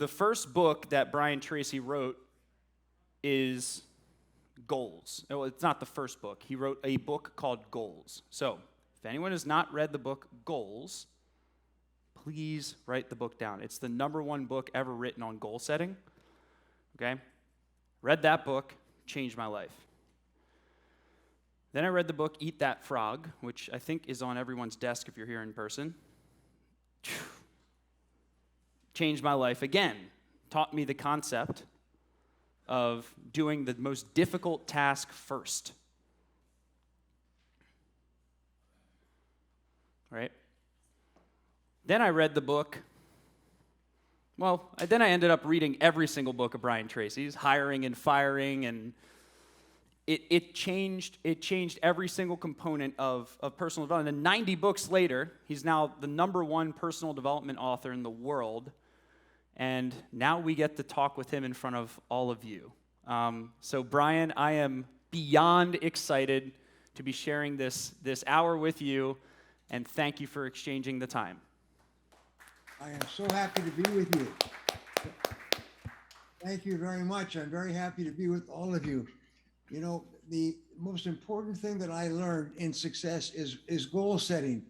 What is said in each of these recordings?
The first book that Brian Tracy wrote is Goals. Well, it's not the first book. He wrote a book called Goals. So, if anyone has not read the book Goals, please write the book down. It's the #1 book ever written on goal setting. Okay? Read that book, changed my life. Then I read the book Eat That Frog, which I think is on everyone's desk if you're here in person. Changed my life again. Taught me the concept of doing the most difficult task first. Right? Then I read the book. Then I ended up reading every single book of Brian Tracy's, Hiring and Firing, and it changed every single component of personal development. And 90 books later, he's now the #1 personal development author in the world. And now we get to talk with him in front of all of you. So Brian, I am beyond excited to be sharing this hour with you, and thank you for exchanging the time. I am so happy to be with you. Thank you very much. I'm very happy to be with all of you. You know, the most important thing that I learned in success is goal setting.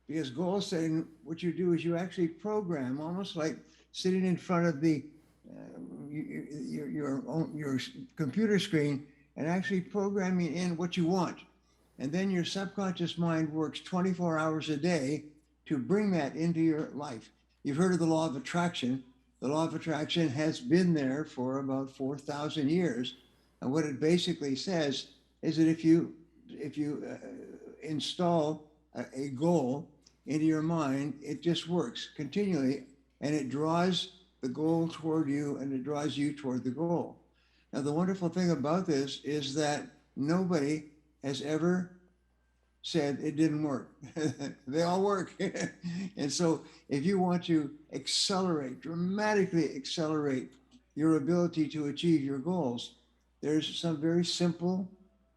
Because goal setting, what you do is you actually program, almost like sitting in front of your computer screen and actually programming in what you want. And then your subconscious mind works 24 hours a day to bring that into your life. You've heard of the law of attraction. The law of attraction has been there for about 4,000 years. And what it basically says is that if you install a goal into your mind, it just works continually, and it draws the goal toward you, and it draws you toward the goal. Now, the wonderful thing about this is that nobody has ever said it didn't work. They all work. And so if you want to dramatically accelerate your ability to achieve your goals, there's some very simple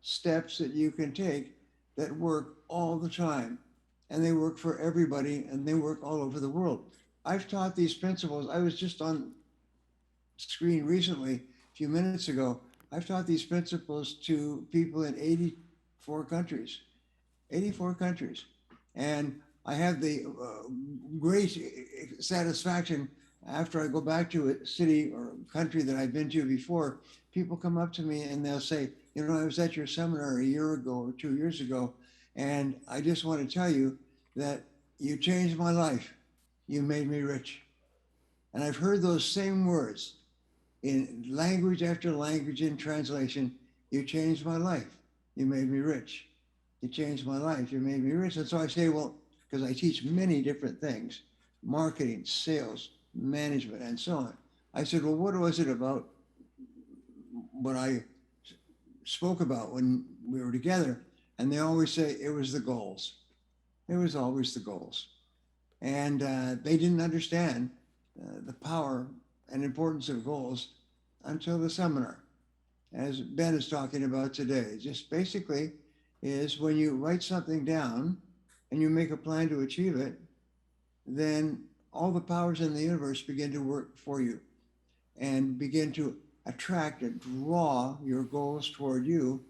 steps that you can take that work all the time. And they work for everybody, and they work all over the world. I've taught these principles. I was just on screen recently, a few minutes ago. I've taught these principles to people in 84 countries. 84 countries. And I have the great satisfaction after I go back to a city or country that I've been to before. People come up to me and they'll say, you know, I was at your seminar a year ago or 2 years ago, and I just want to tell you that you changed my life. You made me rich. And I've heard those same words in language after language in translation. You changed my life. You made me rich. You changed my life. You made me rich. And so I say, well, because I teach many different things, marketing, sales, management, and so on. I said, well, what was it about what I spoke about when we were together? And they always say it was the goals. It was always the goals. And they didn't understand the power and importance of goals until the seminar, as Ben is talking about today. Just basically is when you write something down and you make a plan to achieve it, then all the powers in the universe begin to work for you and begin to attract and draw your goals toward you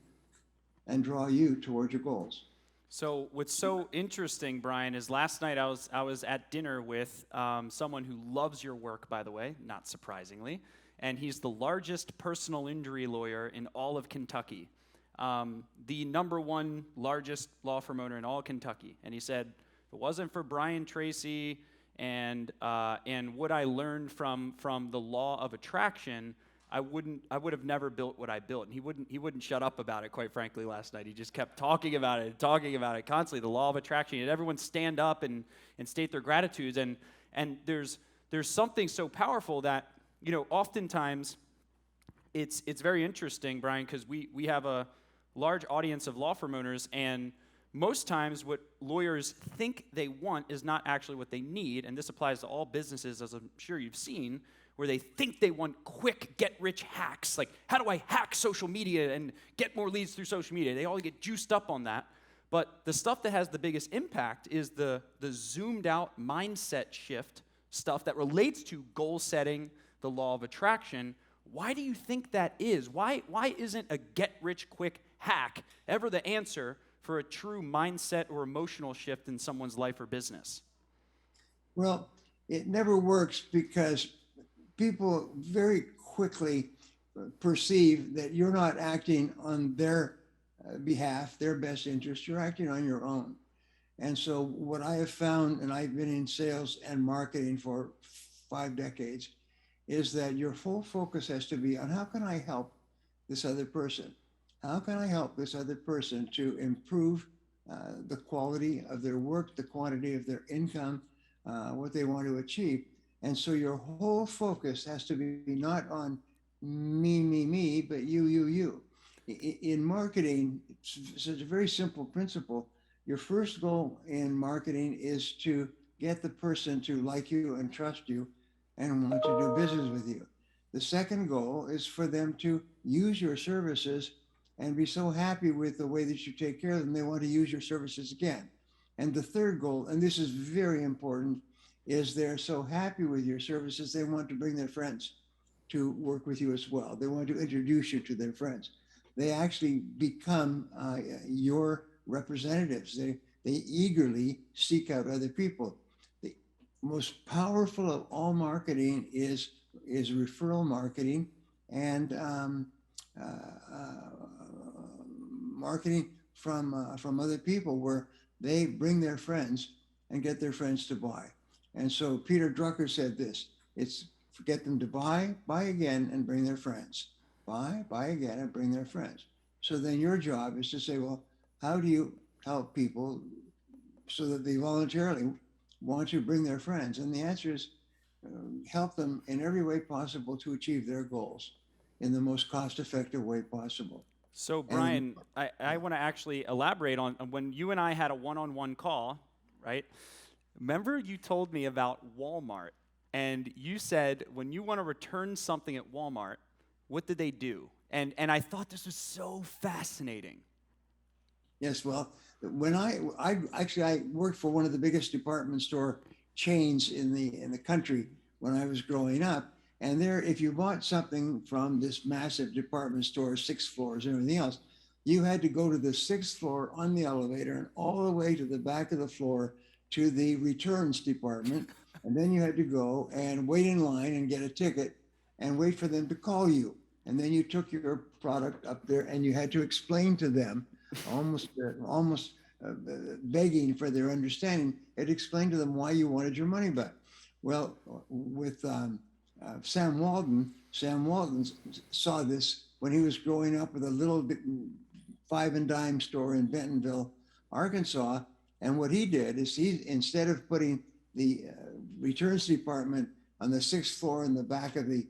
and draw you toward your goals. So what's so interesting, Brian, is last night I was at dinner with someone who loves your work, by the way, not surprisingly, and he's the largest personal injury lawyer in all of Kentucky, the #1 largest law firm owner in all of Kentucky. And he said, if it wasn't for Brian Tracy and what I learned from the law of attraction, I would have never built what I built. And he wouldn't shut up about it, quite frankly, last night. He just kept talking about it constantly, the law of attraction. And everyone stand up and state their gratitudes. And there's something so powerful that, you know, oftentimes it's very interesting, Brian, because we have a large audience of law firm owners, and most times what lawyers think they want is not actually what they need. And this applies to all businesses, as I'm sure you've seen, where they think they want quick get-rich hacks. Like, how do I hack social media and get more leads through social media? They all get juiced up on that. But the stuff that has the biggest impact is the zoomed-out mindset shift stuff that relates to goal setting, the law of attraction. Why do you think that is? Why isn't a get-rich-quick hack ever the answer for a true mindset or emotional shift in someone's life or business? Well, it never works because people very quickly perceive that you're not acting on their behalf, their best interest, you're acting on your own. And so what I have found, and I've been in sales and marketing for 5 decades, is that your full focus has to be on how can I help this other person? How can I help this other person to improve the quality of their work, the quantity of their income, what they want to achieve? And so your whole focus has to be not on me, but you. In marketing, it's a very simple principle. Your first goal in marketing is to get the person to like you and trust you and want to do business with you. The second goal is for them to use your services and be so happy with the way that you take care of them, they want to use your services again. And the third goal, and this is very important, is they're so happy with your services, they want to bring their friends to work with you as well. They want to introduce you to their friends. They actually become your representatives. They eagerly seek out other people. The most powerful of all marketing is referral marketing and marketing from other people, where they bring their friends and get their friends to buy. And so Peter Drucker said this: it's get them to buy again, and bring their friends. Buy again, and bring their friends. So then your job is to say, well, how do you help people so that they voluntarily want to bring their friends? And the answer is help them in every way possible to achieve their goals in the most cost-effective way possible. So, Brian, I want to actually elaborate on when you and I had a one-on-one call, right? Remember you told me about Walmart, and you said when you want to return something at Walmart, what did they do? And I thought this was so fascinating. Yes, well, when I worked for one of the biggest department store chains in the country when I was growing up. And there, if you bought something from this massive department store, 6 floors and everything else, you had to go to the 6th floor on the elevator and all the way to the back of the floor to the returns department. And then you had to go and wait in line and get a ticket and wait for them to call you. And then you took your product up there and you had to explain to them, almost begging for their understanding, and explain to them why you wanted your money back. Well, with Sam Walton saw this when he was growing up with a little bit 5 and dime store in Bentonville, Arkansas. And what he did is he, instead of putting the returns department on the 6th floor in the back of the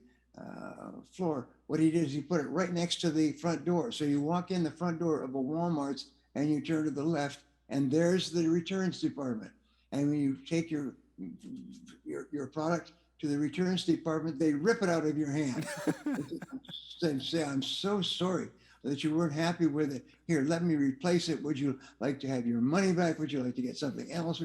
floor, what he did is he put it right next to the front door. So you walk in the front door of a Walmart's and you turn to the left, and there's the returns department. And when you take your product to the returns department, they rip it out of your hand and say, I'm so sorry that you weren't happy with it. Here, let me replace it. Would you like to have your money back? Would you like to get something else?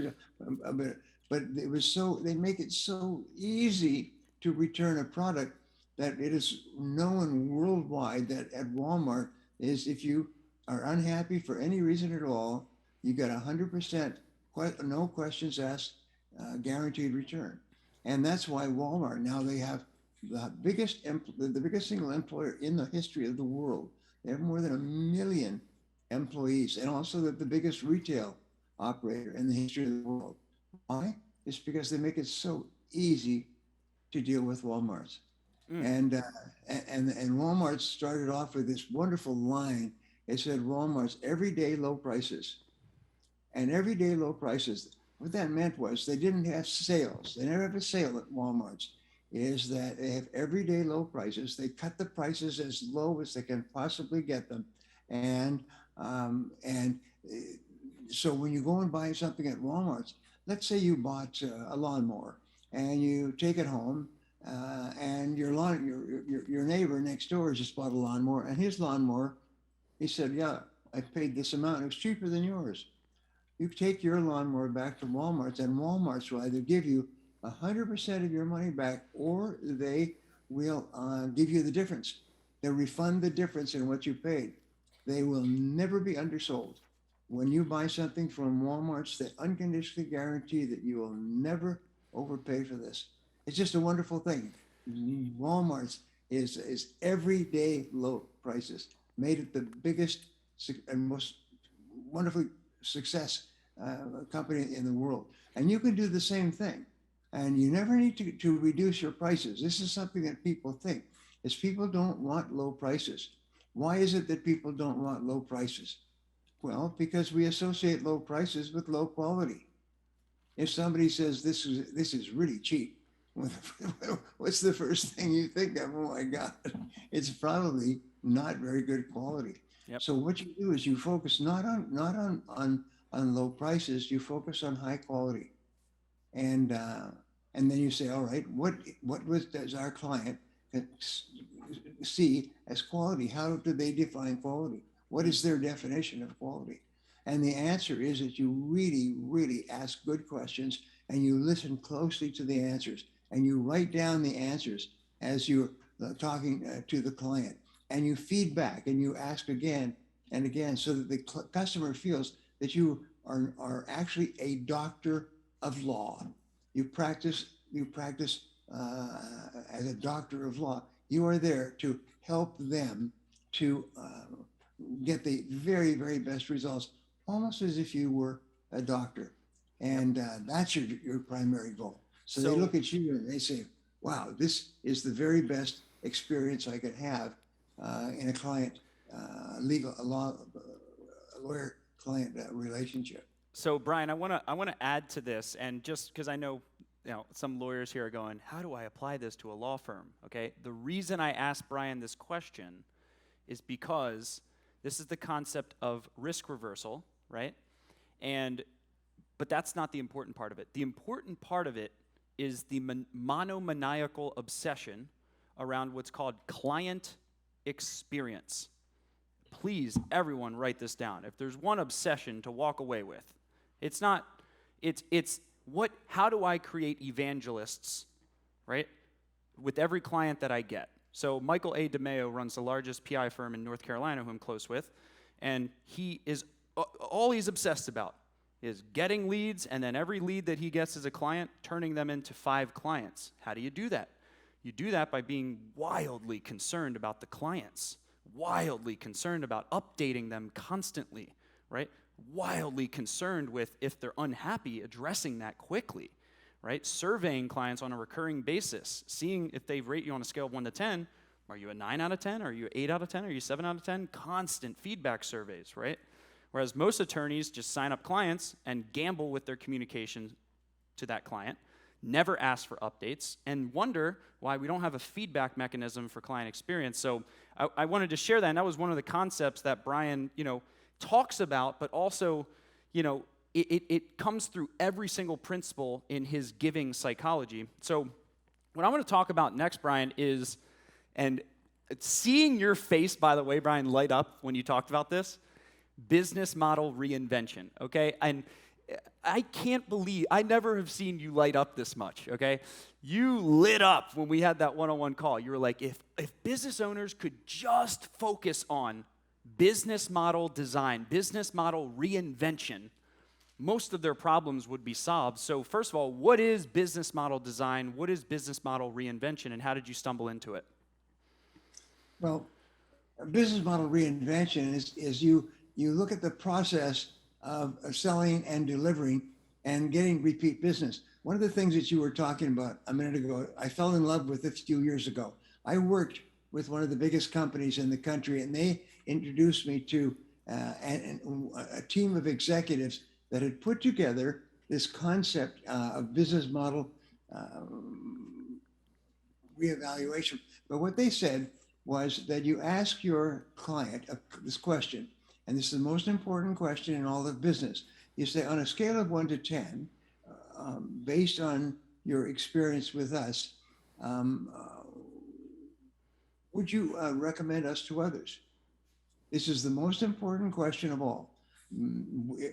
But it was so, they make it so easy to return a product that it is known worldwide that at Walmart is, if you are unhappy for any reason at all, you get 100%, no questions asked, guaranteed return. And that's why Walmart, now they have the biggest single employer in the history of the world. They have more than 1 million employees, and also the biggest retail operator in the history of the world. Why? It's because they make it so easy to deal with Walmarts. And Walmart started off with this wonderful line. It said Walmart's everyday low prices. And everyday low prices, what that meant was they didn't have sales. They never have a sale at Walmart's. Is that they have everyday low prices. They cut the prices as low as they can possibly get them. And so when you go and buy something at Walmart's, let's say you bought a lawnmower and you take it home, and your neighbor next door just bought a lawnmower, and his lawnmower, he said, yeah, I paid this amount. It was cheaper than yours. You take your lawnmower back to Walmart's, and Walmart's will either give you 100% of your money back, or they will give you the difference. They'll refund the difference in what you paid. They will never be undersold. When you buy something from Walmart, they unconditionally guarantee that you will never overpay for this. It's just a wonderful thing. Walmart's is everyday low prices, made it the biggest and most wonderfully success company in the world. And you can do the same thing. And you never need to reduce your prices. This is something that people think, is people don't want low prices. Why is it that people don't want low prices? Well, because we associate low prices with low quality. If somebody says this is really cheap, what's the first thing you think of? Oh my God, it's probably not very good quality. Yep. So what you do is you focus not on low prices, you focus on high quality, and and then you say, all right, does our client see as quality? How do they define quality? What is their definition of quality? And the answer is that you really, really ask good questions and you listen closely to the answers and you write down the answers as you're talking to the client, and you feedback and you ask again and again so that the customer feels that you are actually a doctor of law. You practice as a doctor of law. You are there to help them to get the very, very best results, almost as if you were a doctor. Yep. And that's your primary goal. So they So look at you and they say, wow, this is the very best experience I could have in a client, lawyer client relationship. So Brian, I want to add to this, and just because I know, some lawyers here are going, how do I apply this to a law firm? Okay, the reason I asked Brian this question is because this is the concept of risk reversal, right? But that's not the important part of it. The important part of it is the monomaniacal obsession around what's called client experience. Please, everyone, write this down. If there's one obsession to walk away with, it's how do I create evangelists, right, with every client that I get? So Michael A. DeMeo runs the largest PI firm in North Carolina, who I'm close with, and all he's obsessed about is getting leads, and then every lead that he gets as a client, turning them into 5 clients. How do you do that? You do that by being wildly concerned about the clients, wildly concerned about updating them constantly, right? Wildly concerned with, if they're unhappy, addressing that quickly, right? Surveying clients on a recurring basis, seeing if they rate you on a scale of 1 to 10. Are you a 9 out of 10? Are you 8 out of 10? Are you 7 out of 10? Constant feedback surveys, right? Whereas most attorneys just sign up clients and gamble with their communication to that client, never ask for updates, and wonder why we don't have a feedback mechanism for client experience. So I wanted to share that, and that was one of the concepts that Brian, talks about, but also, it comes through every single principle in his giving psychology. So what I want to talk about next, Brian, is, and seeing your face, by the way, Brian, light up when you talked about this, business model reinvention, okay? And I can't believe, I never have seen you light up this much, okay? You lit up when we had that one-on-one call. You were like, if business owners could just focus on business model design, business model reinvention, most of their problems would be solved. So first of all, what is business model design? What is business model reinvention, and how did you stumble into it? Well, a business model reinvention is you look at the process of selling and delivering and getting repeat business. One of the things that you were talking about a minute ago, I fell in love with a few years ago. I worked with one of the biggest companies in the country, and they introduced me to a team of executives that had put together this concept of business model reevaluation. But what they said was that you ask your client this question, and this is the most important question in all of business. You say, on a scale of 1 to 10, based on your experience with us, would you recommend us to others? This is the most important question of all.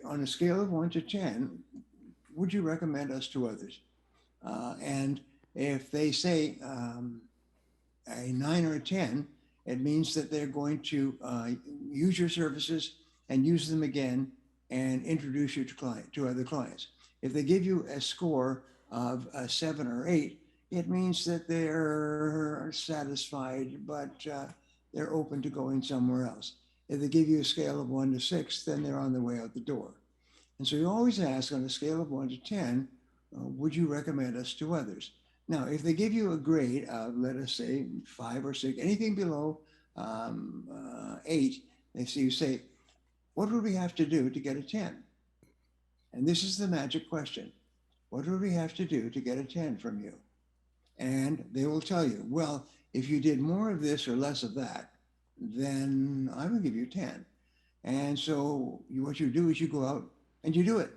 On a scale of 1 to 10, would you recommend us to others? And if they say a 9 or a 10, it means that they're going to use your services and use them again and introduce you to other clients. If they give you a score of a 7 or 8, it means that they're satisfied, but they're open to going somewhere else. If they give you a scale of 1 to 6, then they're on their way out the door. And so you always ask on a scale of 1 to 10, would you recommend us to others? Now, if they give you a grade of, let us say, 5 or 6, anything below 8, you say, what would we have to do to get a 10? And this is the magic question. What would we have to do to get a 10 from you? And they will tell you, well, if you did more of this or less of that, then I will give you 10. And so what you do is you go out and you do it.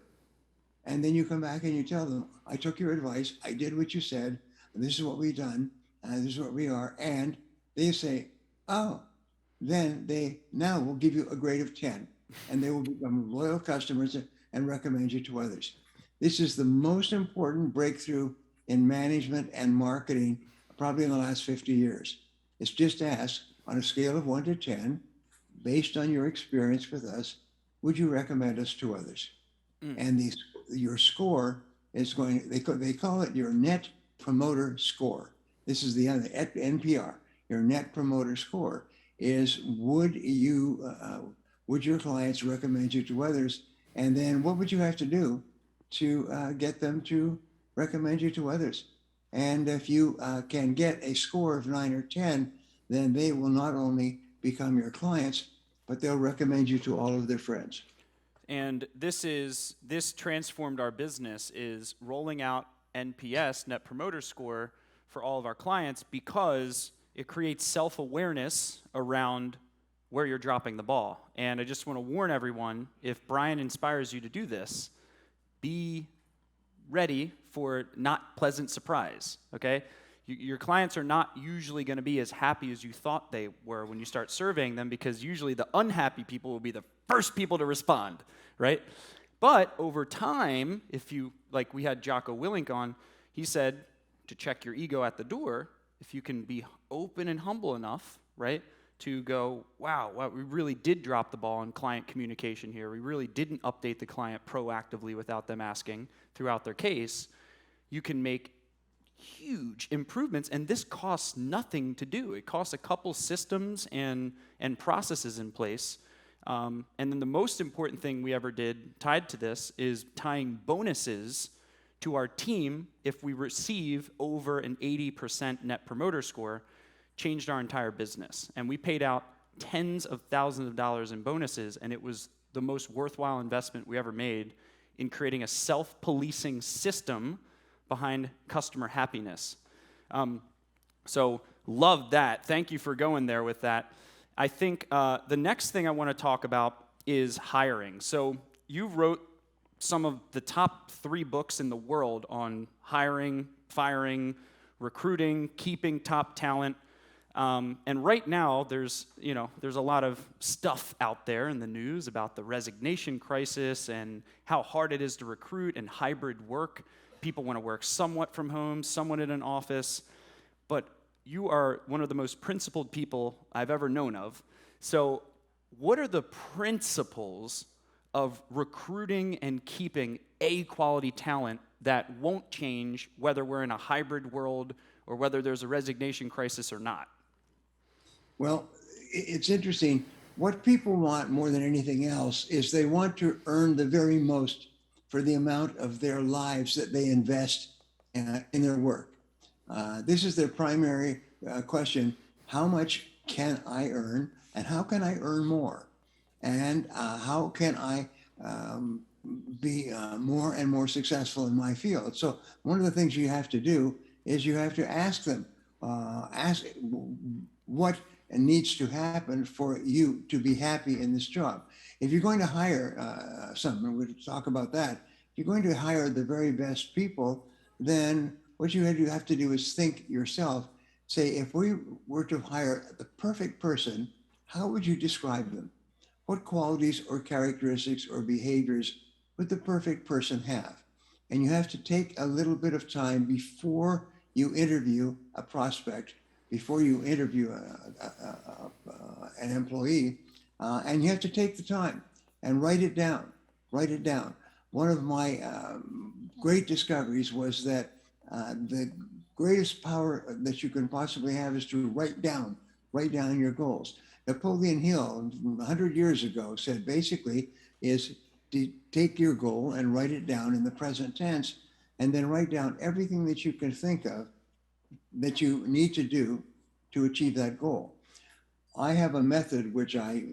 And then you come back and you tell them, I took your advice, I did what you said, this is what we've done, this is what we are. And they say, oh, then they now will give you a grade of 10, and they will become loyal customers and recommend you to others. This is the most important breakthrough in management and marketing probably in the last 50 years. It's just ask on a scale of 1 to 10, based on your experience with us, would you recommend us to others? And your score is going, they call it your net promoter score. This is the NPR. Your net promoter score is would your clients recommend you to others? And then what would you have to do to get them to recommend you to others? And if you can get a score of 9 or 10, then they will not only become your clients, but they'll recommend you to all of their friends. And this transformed our business, is rolling out NPS, Net Promoter Score, for all of our clients, because it creates self-awareness around where you're dropping the ball. And I just want to warn everyone, if Brian inspires you to do this, be ready for not pleasant surprise, okay? Your clients are not usually going to be as happy as you thought they were when you start surveying them, because usually the unhappy people will be the first people to respond, right? But over time, if you, like we had Jocko Willink on, he said to check your ego at the door, if you can be open and humble enough, right, to go, wow, we really did drop the ball in client communication here. We really didn't update the client proactively without them asking throughout their case. You can make huge improvements, and this costs nothing to do. It costs a couple systems and processes in place. And then the most important thing we ever did tied to this is tying bonuses to our team if we receive over an 80% net promoter score. Changed our entire business. And we paid out tens of thousands of dollars in bonuses, and it was the most worthwhile investment we ever made in creating a self-policing system behind customer happiness. So love that. Thank you for going there with that. I think the next thing I want to talk about is hiring. So you wrote some of the top 3 books in the world on hiring, firing, recruiting, keeping top talent. And right now, there's a lot of stuff out there in the news about the resignation crisis and how hard it is to recruit and hybrid work. People want to work somewhat from home, somewhat in an office, but you are one of the most principled people I've ever known of. So what are the principles of recruiting and keeping A-quality talent that won't change whether we're in a hybrid world or whether there's a resignation crisis or not? Well, it's interesting. What people want more than anything else is they want to earn the very most for the amount of their lives that they invest in their work. This is their primary question. How much can I earn, and how can I earn more? And how can I be more and more successful in my field? So one of the things you have to do is you have to ask them, what needs to happen for you to be happy in this job. If you're going to hire someone, we'll talk about that. If you're going to hire the very best people, then what you have to do is think yourself, say, if we were to hire the perfect person, how would you describe them? What qualities or characteristics or behaviors would the perfect person have? And you have to take a little bit of time before you interview a prospect before you interview an employee, and you have to take the time and write it down. Write it down. One of my great discoveries was that the greatest power that you can possibly have is to write down your goals. Napoleon Hill, 100 years ago, said basically is to take your goal and write it down in the present tense, and then write down everything that you can think of that you need to do to achieve that goal. I have a method which I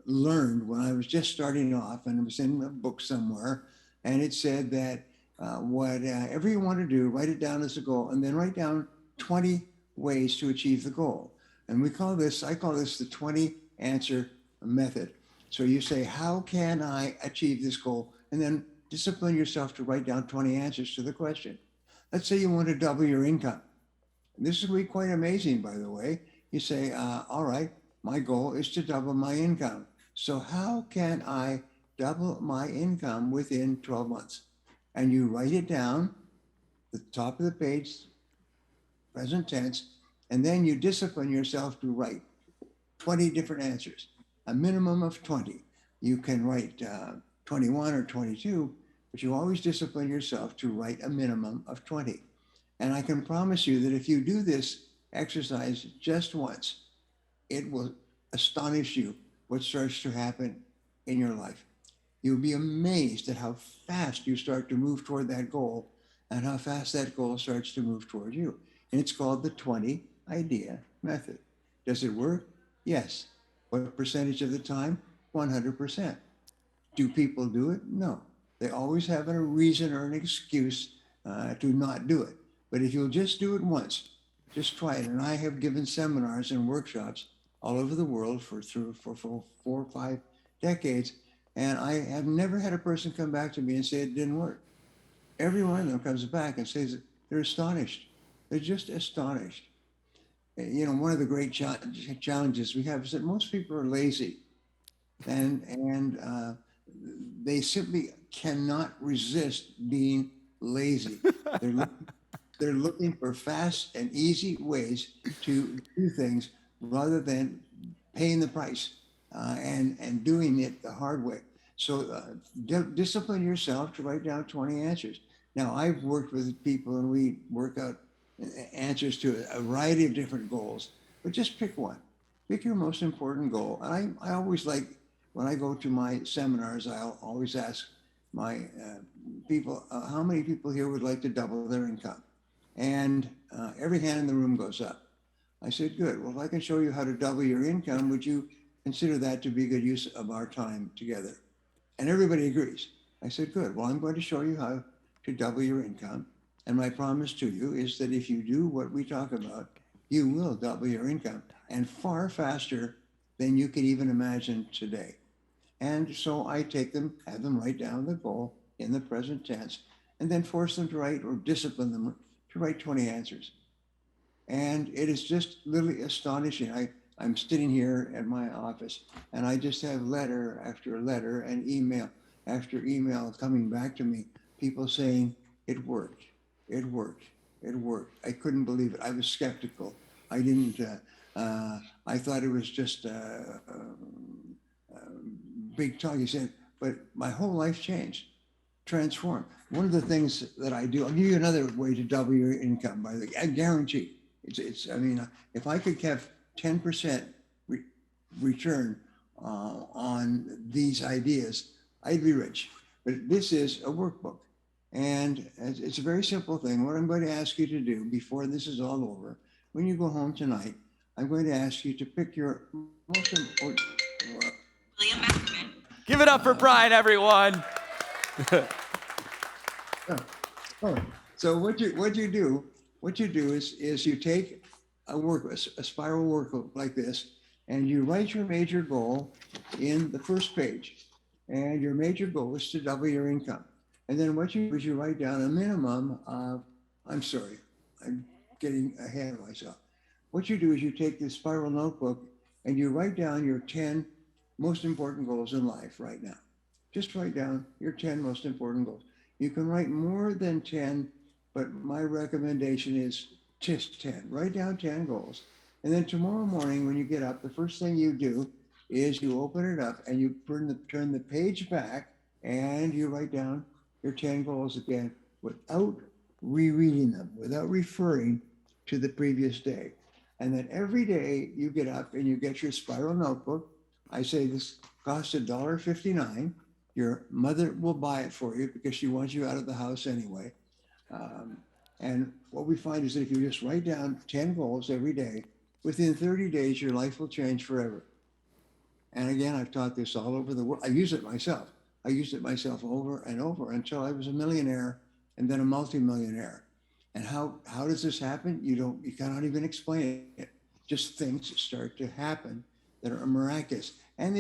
learned when I was just starting off, and it was in a book somewhere, and it said that whatever you want to do, write it down as a goal, and then write down 20 ways to achieve the goal. And I call this the 20 answer method. So you say, how can I achieve this goal? And then discipline yourself to write down 20 answers to the question. Let's say you want to double your income. This will be quite amazing, by the way. You say, all right, my goal is to double my income. So how can I double my income within 12 months? And you write it down, the top of the page, present tense, and then you discipline yourself to write 20 different answers, a minimum of 20. You can write 21 or 22, but you always discipline yourself to write a minimum of 20. And I can promise you that if you do this exercise just once, it will astonish you what starts to happen in your life. You'll be amazed at how fast you start to move toward that goal and how fast that goal starts to move toward you. And it's called the 20 idea method. Does it work? Yes. What percentage of the time? 100%. Do people do it? No. They always have a reason or an excuse to not do it. But if you'll just do it once, just try it. And I have given seminars and workshops all over the world for 4 or 5 decades. And I have never had a person come back to me and say it didn't work. Every one of them comes back and says they're astonished. They're just astonished. You know, one of the great challenges we have is that most people are lazy, and they simply cannot resist being lazy. They're looking for fast and easy ways to do things rather than paying the price and doing it the hard way. So discipline yourself to write down 20 answers. Now, I've worked with people and we work out answers to a variety of different goals, but just pick one. Pick your most important goal. And I always like, when I go to my seminars, I'll always ask my people, how many people here would like to double their income? And every hand in the room goes up. I said, good. Well, if I can show you how to double your income, would you consider that to be good use of our time together? And everybody agrees. I said, good. Well, I'm going to show you how to double your income. And my promise to you is that if you do what we talk about, you will double your income, and far faster than you can even imagine today. And so I take them, have them write down the goal in the present tense, and then force them to write, or discipline them to write 20 answers. And it is just literally astonishing. I'm sitting here at my office and I just have letter after letter and email after email coming back to me, people saying it worked, it worked, it worked. I couldn't believe it. I was skeptical. I didn't, I thought it was just big talk. He said, but my whole life changed, transformed. One of the things that I do, I'll give you another way to double your income, by the way, I guarantee. I mean, if I could have 10% return on these ideas, I'd be rich. But this is a workbook. And it's a very simple thing. What I'm going to ask you to do before this is all over, when you go home tonight, I'm going to ask you to pick your most important. William Ackerman. Give it up for Brian, everyone. So what you do is you take a spiral workbook like this, and you write your major goal in the first page. And your major goal is to double your income. And then what you do is you write down a minimum of, I'm sorry, I'm getting ahead of myself. What you do is you take this spiral notebook and you write down your 10 most important goals in life right now. Just write down your 10 most important goals. You can write more than 10, but my recommendation is just 10. Write down 10 goals And then tomorrow morning, when you get up, the first thing you do is you open it up and you turn the page back and you write down your 10 goals again without rereading them, without referring to the previous day. And then every day you get up and you get your spiral notebook. I say this costs $1.59. Your mother will buy it for you because she wants you out of the house anyway. And what we find is that if you just write down 10 goals every day, within 30 days, your life will change forever. And again, I've taught this all over the world. I use it myself. I used it myself over and over until I was a millionaire and then a multimillionaire. And how does this happen? You cannot even explain it. Just things start to happen that are miraculous. And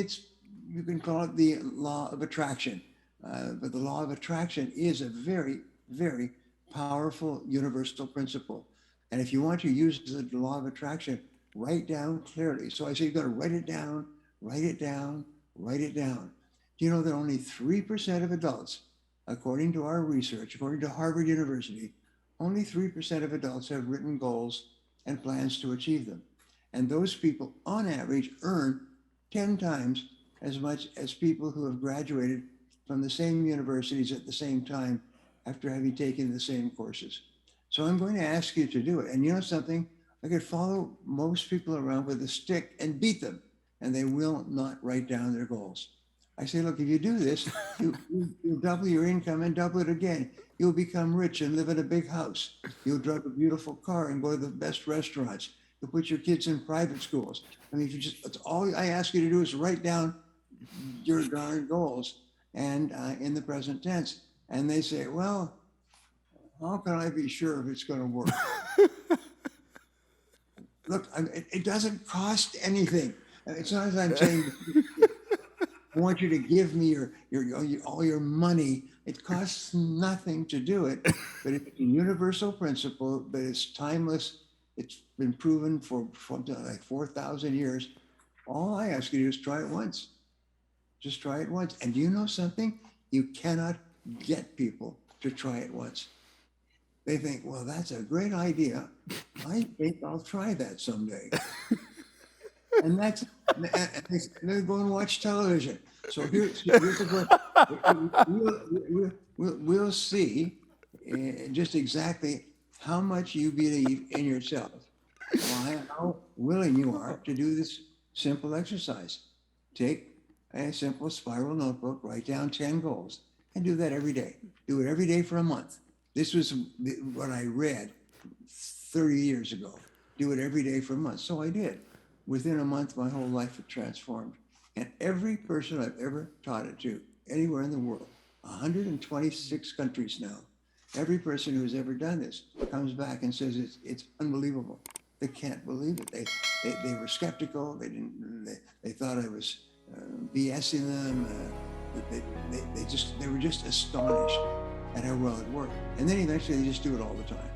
you can call it the law of attraction. But the law of attraction is a very, very powerful universal principle. And if you want to use the law of attraction, write down clearly. So I say you've got to write it down, write it down, write it down. Do you know that only 3% of adults, according to our research, according to Harvard University, only 3% of adults have written goals and plans to achieve them. And those people, on average, earn 10 times as much as people who have graduated from the same universities at the same time after having taken the same courses. So I'm going to ask you to do it. And you know something? I could follow most people around with a stick and beat them, and they will not write down their goals. I say, look, if you do this, you'll double your income and double it again. You'll become rich and live in a big house. You'll drive a beautiful car and go to the best restaurants. You'll put your kids in private schools. I mean, that's all I ask you to do is write down your darn goals and in the present tense. And they say, well, how can I be sure if it's going to work? Look, it doesn't cost anything. It's not as I'm saying, I want you to give me all your money. It costs nothing to do it, but it's a universal principle, but it's timeless. It's been proven for like 4,000 years. All I ask you to do is try it once. Just try it once. And do you know something? You cannot get people to try it once. They think, well, that's a great idea. I think I'll try that someday. And they go and watch television. So here's we'll see just exactly how much you believe in yourself, how willing you are to do this simple exercise. Take a simple spiral notebook, write down 10 goals, and do that every day. Do it every day for a month. This was what I read 30 years ago. Do it every day for a month. So I did. Within a month, my whole life had transformed. And every person I've ever taught it to, anywhere in the world, 126 countries now, every person who has ever done this comes back and says it's unbelievable. They can't believe it. They were skeptical. They thought I was BSing them. They were just astonished at how well it worked. And then eventually they just do it all the time.